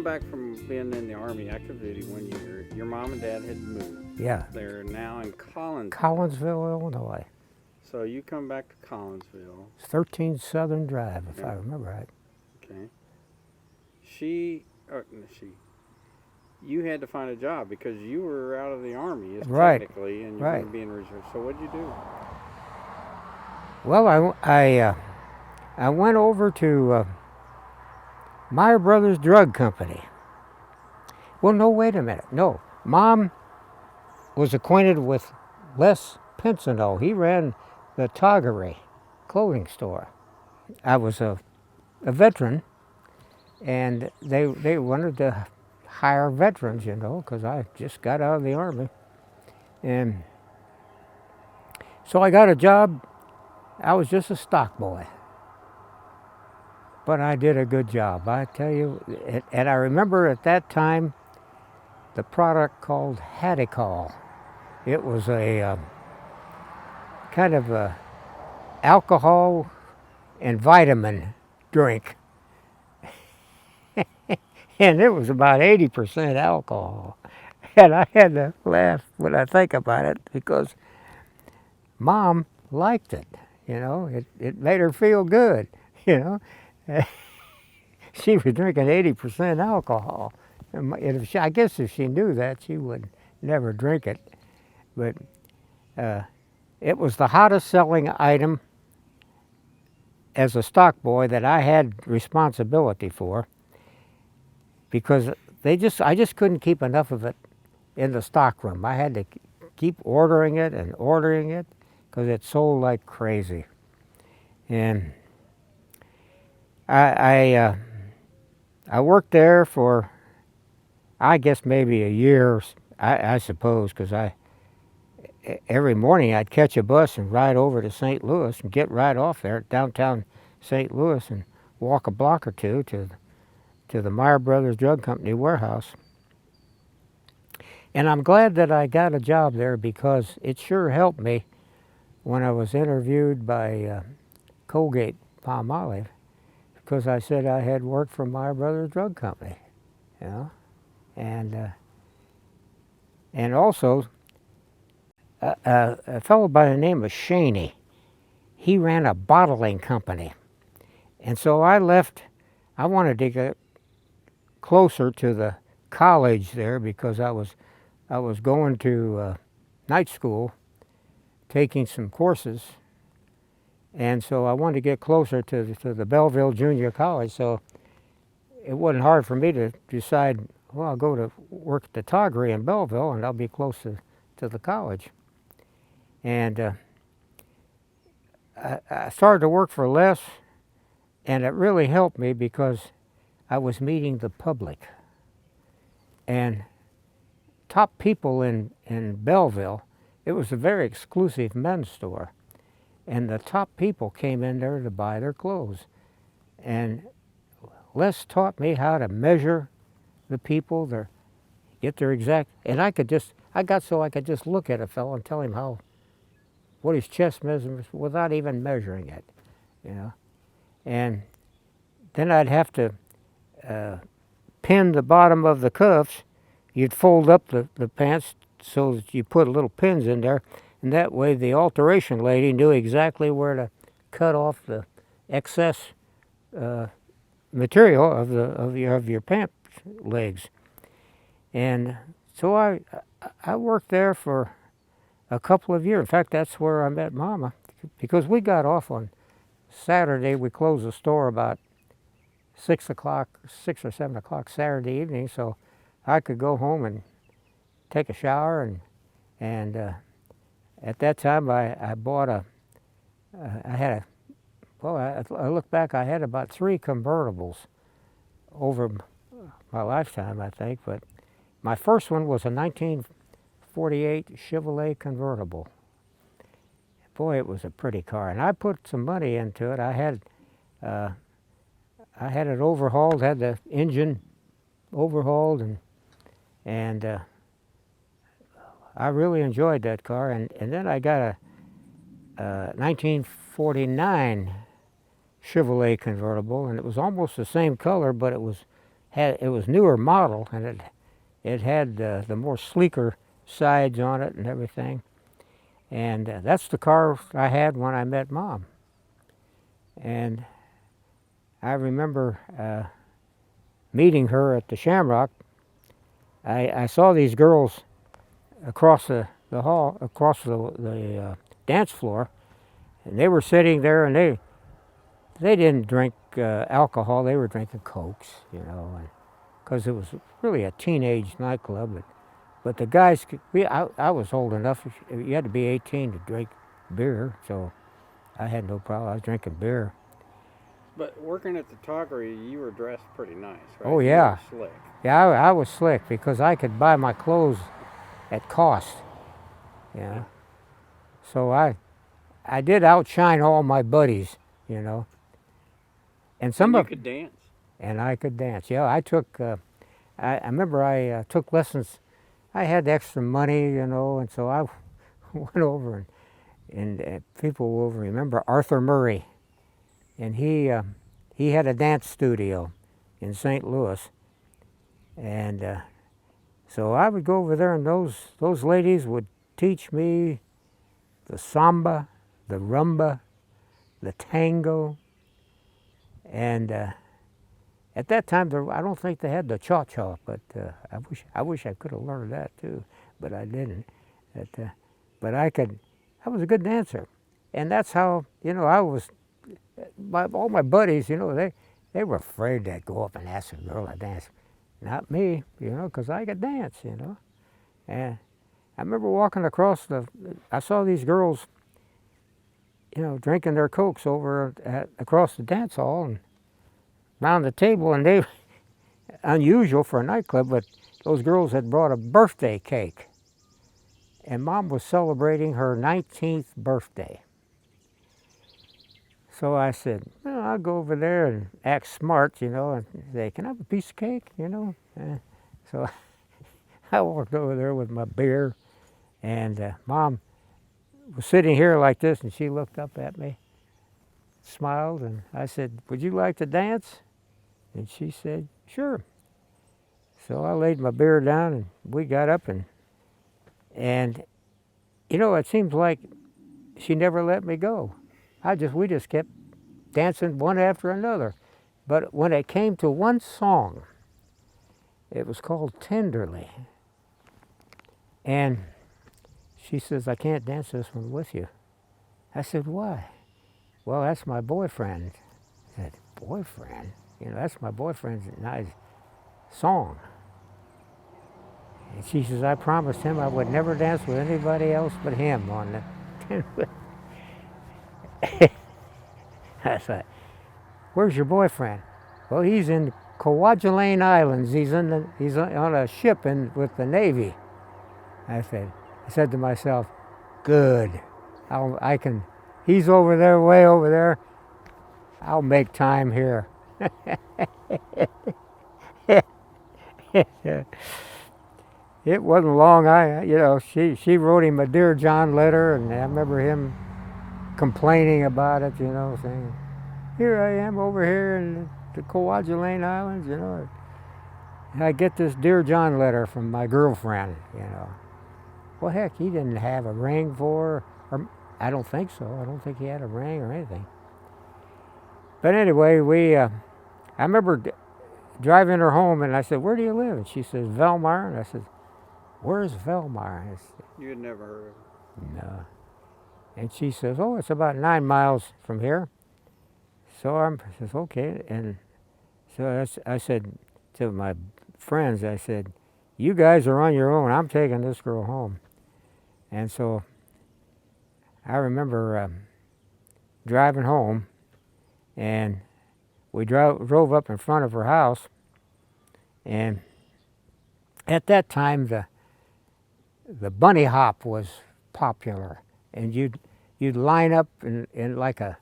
back from being in the Army active duty 1 year, your mom and dad had moved. Yeah. They're now in Collinsville, Illinois. So you come back to Collinsville. It's 13 Southern Drive, if I remember right. Okay. You had to find a job because you were out of the Army, technically, and you were being reserved. So what'd you do? Well, I went over to Meyer Brothers Drug Company. Well, no, wait a minute. No, Mom was acquainted with Les Pincinel. He ran the Toggery clothing store. I was a veteran, and they wanted to hire veterans, because I just got out of the Army. And so I got a job. I was just a stock boy. But I did a good job, I tell you. And I remember at that time the product called Hadicol. It was a kind of a alcohol and vitamin drink. And it was about 80% alcohol. And I had to laugh when I think about it because Mom liked it, It made her feel good, She was drinking 80% alcohol. And I guess if she knew that, she would never drink it. But it was the hottest selling item as a stock boy that I had responsibility for, because I just couldn't keep enough of it in the stock room. I had to keep ordering it because it sold like crazy. And I worked there for, I guess, maybe a year, I suppose, because every morning I'd catch a bus and ride over to St. Louis and get right off there at downtown St. Louis and walk a block or two to the Meyer Brothers Drug Company warehouse. And I'm glad that I got a job there because it sure helped me when I was interviewed by Colgate Palmolive, because I said I had worked for Meyer Brothers Drug Company, and also a fellow by the name of Shaney, he ran a bottling company, and so I left. I wanted to get closer to the college there because I was going to night school, taking some courses, and so I wanted to get closer to the Belleville Junior College. So it wasn't hard for me to decide, well, I'll go to work at the Toggery in Belleville, and I'll be close to the college. And I started to work for Les, and it really helped me because I was meeting the public. And top people in Belleville, it was a very exclusive men's store. And the top people came in there to buy their clothes. And Les taught me how to measure the people, get their exact, and I could just look at a fellow and tell him what his chest measurements without even measuring it, And then I'd have to pin the bottom of the cuffs. You'd fold up the pants so that you put little pins in there, and that way the alteration lady knew exactly where to cut off the excess material of your pant legs. And so I worked there for a couple of years. In fact, that's where I met Mama, because we got off on Saturday. We closed the store about 6 or 7 o'clock Saturday evening, so I could go home and take a shower. And at that time, I bought I look back, I had about 3 convertibles over my lifetime, I think. But my first one was a 1948 Chevrolet convertible. Boy, it was a pretty car, and I put some money into it. I had it overhauled, had the engine overhauled, and I really enjoyed that car. And then I got a 1949 Chevrolet convertible, and it was almost the same color, but it it was newer model, and it had the more sleeker sides on it and everything. And that's the car I had when I met Mom. And I remember meeting her at the Shamrock. I saw these girls across the hall, across the dance floor, and they were sitting there, and they didn't drink alcohol. They were drinking Cokes, you know, because it was really a teenage nightclub. But the guys, I was old enough. You had to be 18 to drink beer, so I had no problem. I was drinking beer. But working at the Toggery, you were dressed pretty nice, right? Oh, yeah. You were slick. Yeah, I was slick because I could buy my clothes at cost. You know? So I did outshine all my buddies, you know. And some you of could dance. And I could dance. Yeah, I took. I remember I took lessons. I had extra money, you know, and so I went over and people will remember Arthur Murray, and he had a dance studio in St. Louis, and so I would go over there, and those ladies would teach me the samba, the rumba, the tango, and at that time I don't think they had the cha-cha, but I wish I could have learned that too, but I didn't. But I was a good dancer, and that's how, you know, I was. All my buddies, you know, they were afraid to go up and ask a girl to dance. Not me, you know, because I could dance, you know. And I remember walking across I saw these girls, you know, drinking their Cokes over across the dance hall and around the table, and they, unusual for a nightclub, but those girls had brought a birthday cake. And Mom was celebrating her 19th birthday. So I said, well, I'll go over there and act smart, you know, and say, can I have a piece of cake, you know? So I walked over there with my beer, and Mom was sitting here like this, and she looked up at me, smiled, and I said, would you like to dance? And she said, sure. So I laid my beer down, and we got up, and you know, it seems like she never let me go. We just kept dancing one after another. But when it came to one song, it was called Tenderly. And she says, I can't dance this one with you. I said, why? Well, that's my boyfriend. I said, boyfriend? You know, that's my boyfriend's nice song. And she says, I promised him I would never dance with anybody else but him on the Tenderly. I thought, where's your boyfriend? Well, he's in Kwajalein Islands. He's on a ship with the Navy. I said to myself, good. He's over there, way over there. I'll make time here. It wasn't long. She wrote him a Dear John letter, and I remember him complaining about it, you know, saying, here I am over here in the Kwajalein Islands, you know. And I get this Dear John letter from my girlfriend, you know. Well, heck, he didn't have a ring for her, or I don't think so. I don't think he had a ring or anything. But anyway, I remember driving her home, and I said, where do you live? And she says, Velmar. And I said, where's Velmar? You had never heard of it? No. And she says, oh, it's about 9 miles from here. So I says, okay. And so I said to my friends, I said, you guys are on your own. I'm taking this girl home. And so I remember driving home, and we drove up in front of her house. And at that time, the bunny hop was popular. And you'd line up in like a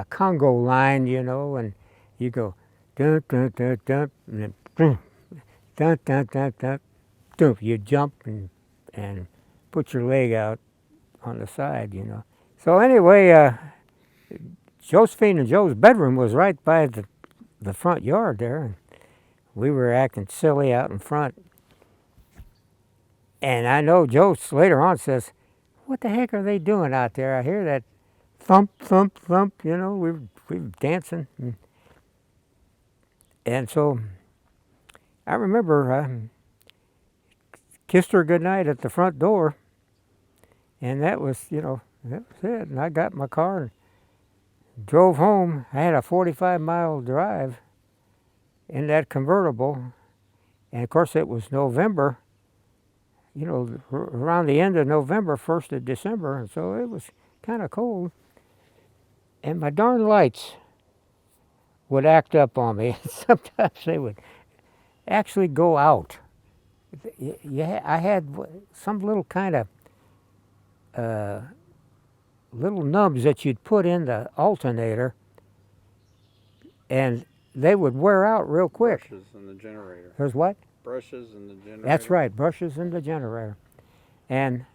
Congo line, you know, and you go dun dun dun dun, and then dun dun dun dun, dun. You jump and put your leg out on the side, you know. So anyway, Josephine and Joe's bedroom was right by the front yard there, and we were acting silly out in front. And I know Joe later on says, "What the heck are they doing out there? I hear that thump, thump, thump." You know, we were dancing, and so I remember kissed her goodnight at the front door, and that was that was it. And I got in my car and drove home. I had a 45-mile drive in that convertible, and of course it was November. Around the end of November, 1st of December, and so it was kind of cold. And my darn lights would act up on me. Sometimes they would actually go out. I had some little kind of little nubs that you'd put in the alternator, and they would wear out real quick. Brushes in the generator. There's what? Brushes in the generator. That's right, brushes in the generator. And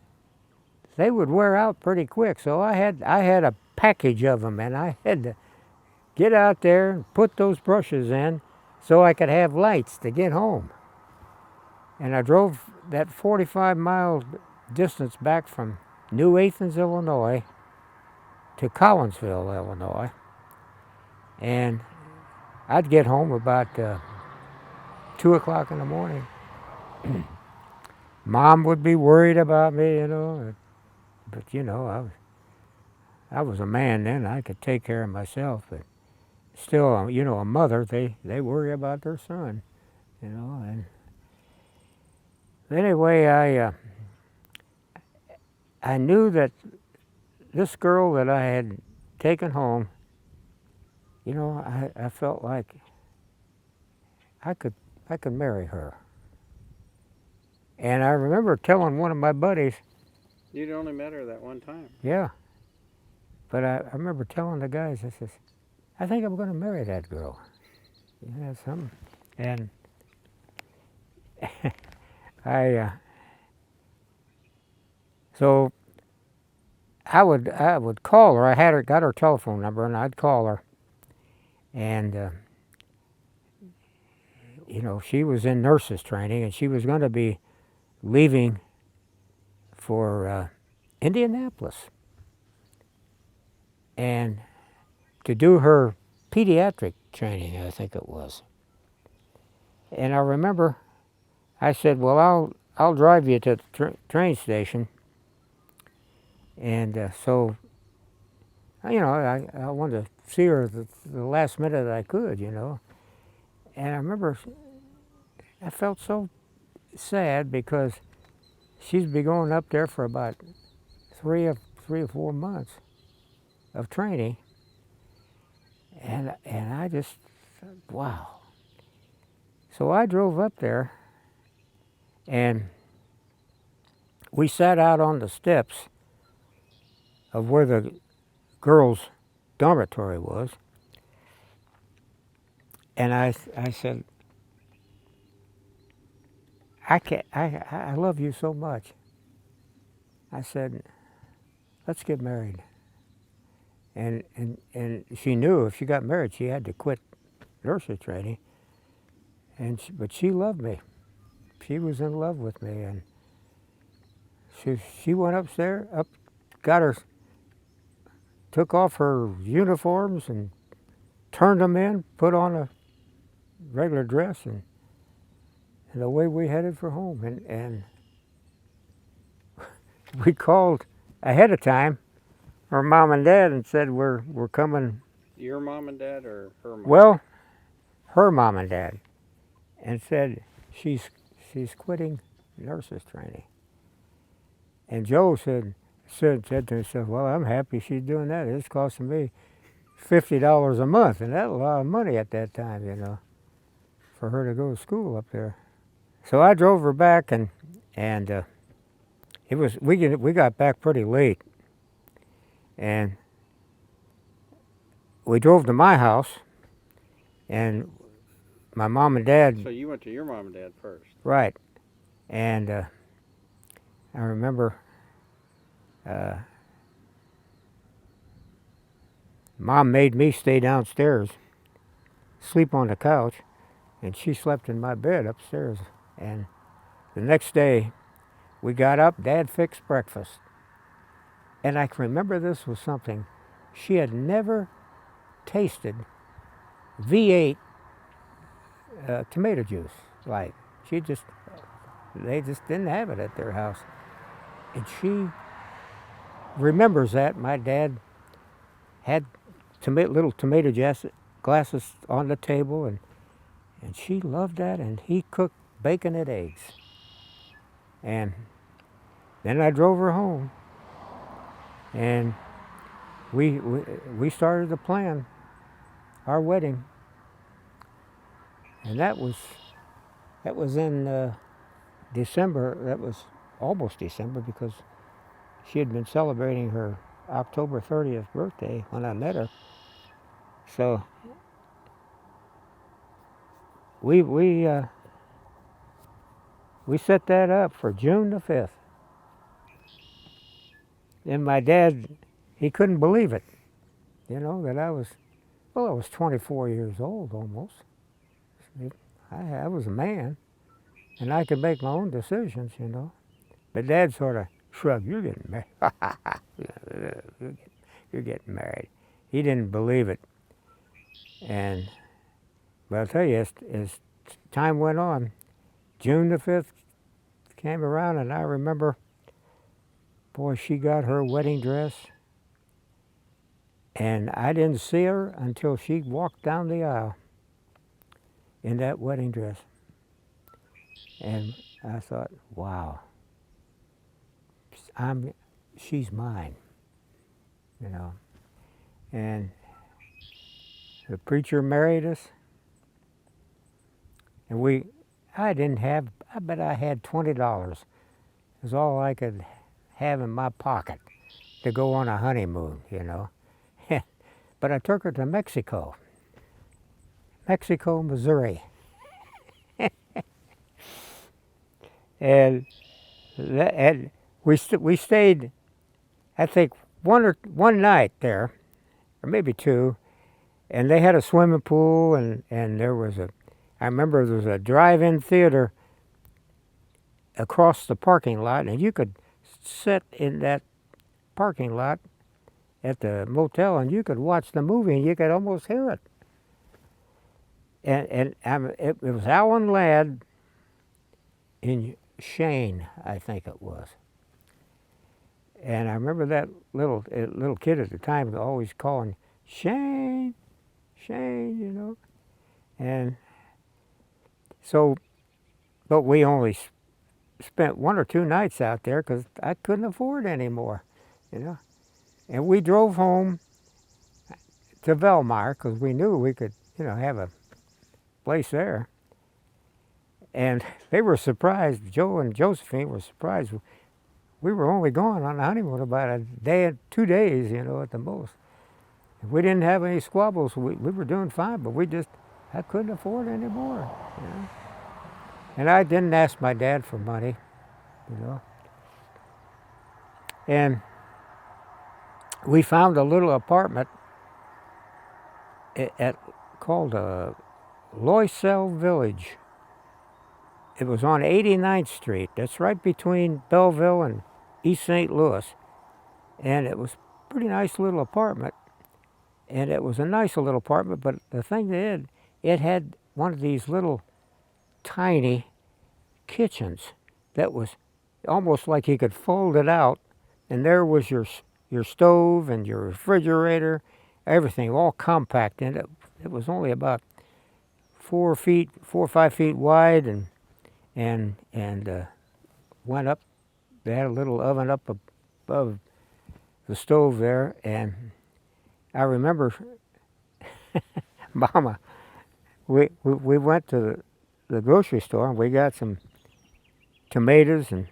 they would wear out pretty quick, so I had a package of them, and I had to get out there and put those brushes in so I could have lights to get home. And I drove that 45-mile distance back from New Athens, Illinois to Collinsville, Illinois. And I'd get home about 2 o'clock in the morning. Mom would be worried about me, but I was a man then. I could take care of myself, but still, a mother, they worry about their son, and anyway, I knew that this girl that I had taken home, I felt like I could marry her. And I remember telling one of my buddies. You'd only met her that one time. Yeah. But I remember telling the guys, I says, "I think I'm going to marry that girl." Yeah, something. And so I would call her. I got her telephone number, and I'd call her. And she was in nurses training, and she was going to be leaving for Indianapolis and to do her pediatric training, I think it was. And I remember I said, "Well, I'll drive you to the train station." And so, I wanted to see her the last minute I could, And I remember I felt so sad because she'd be going up there for about three or 4 months of training, and I just thought, wow. So I drove up there, and we sat out on the steps of where the girls' dormitory was, and I said, I love you so much. I said, "Let's get married." And she knew if she got married, she had to quit nursery training. But she loved me. She was in love with me, and she went upstairs, took off her uniforms and turned them in, put on a regular dress, and away we headed for home. And we called ahead of time her mom and dad and said, we're coming. Your mom and dad or her mom? Well, her mom and dad, and said she's quitting nurses training. And Joe said to himself, "Well, I'm happy she's doing that. It's costing me $50 a month, and that's a lot of money at that time, for her to go to school up there." So I drove her back, and it was we got back pretty late, and we drove to my house, and my mom and dad. So you went to your mom and dad first, right? And I remember Mom made me stay downstairs, sleep on the couch, and she slept in my bed upstairs. And the next day, we got up, Dad fixed breakfast. And I can remember this was something she had never tasted V8 tomato juice. Like, they just didn't have it at their house. And she remembers that. My dad had little tomato glasses on the table, and she loved that, and he cooked bacon and eggs. And then I drove her home, and we started to plan our wedding. And that was in December. That was almost December, because she had been celebrating her October 30th birthday when I met her. So we set that up for June the 5th. And my dad, he couldn't believe it, that I was 24 years old almost. I was a man, and I could make my own decisions, But Dad sort of shrugged. You're getting married. You're getting married. He didn't believe it. But I'll tell you, as time went on, June the 5th came around, and I remember, boy, she got her wedding dress, and I didn't see her until she walked down the aisle in that wedding dress. And I thought, wow, she's mine, And the preacher married us, and I bet I had $20. It was all I could have in my pocket to go on a honeymoon, But I took her to Mexico, Missouri. And we stayed, I think, one night there, or maybe two, and they had a swimming pool, and I remember there was a drive-in theater across the parking lot, and you could sit in that parking lot at the motel, and you could watch the movie, and you could almost hear it. And it was Alan Ladd in Shane, I think it was. And I remember that little kid at the time always calling, Shane, Shane, And so, but we only spent 1 or 2 nights out there because I couldn't afford any more, And we drove home to Velmar because we knew we could, have a place there. And they were surprised. Joe and Josephine were surprised. We were only gone on the honeymoon about a day, 2 days, at the most. If we didn't have any squabbles, we were doing fine, but I couldn't afford any more, And I didn't ask my dad for money, And we found a little apartment called Loisel Village. It was on 89th Street. That's right between Belleville and East St. Louis. And it was a pretty nice little apartment. And it was a nice little apartment, but the thing it had one of these little tiny kitchens that was almost like you could fold it out, and there was your stove and your refrigerator, everything all compact in it. It was only about 4 or 5 feet wide, and went up. They had a little oven up above the stove there, and I remember, Mama, we went to the grocery store and we got some tomatoes and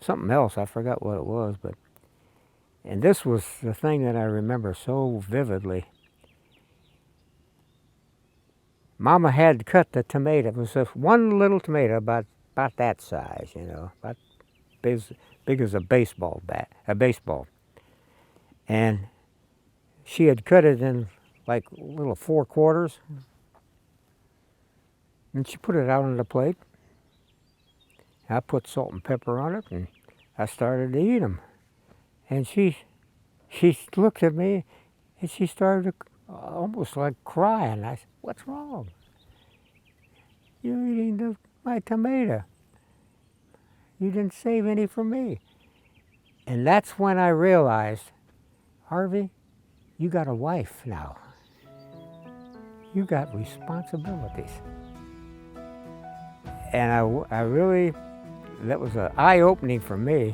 something else. I forgot what it was, and this was the thing that I remember so vividly. Mama had cut the tomato. It was just one little tomato about that size, about big as a baseball bat, and she had cut it in like little 4 quarters, And she put it out on the plate. I put salt and pepper on it, and I started to eat them. And she looked at me, and she started to almost like crying. I said, "What's wrong? You're eating my tomato. You didn't save any for me." And that's when I realized, Harvey, you got a wife now. You got responsibilities. And I really, that was an eye-opening for me.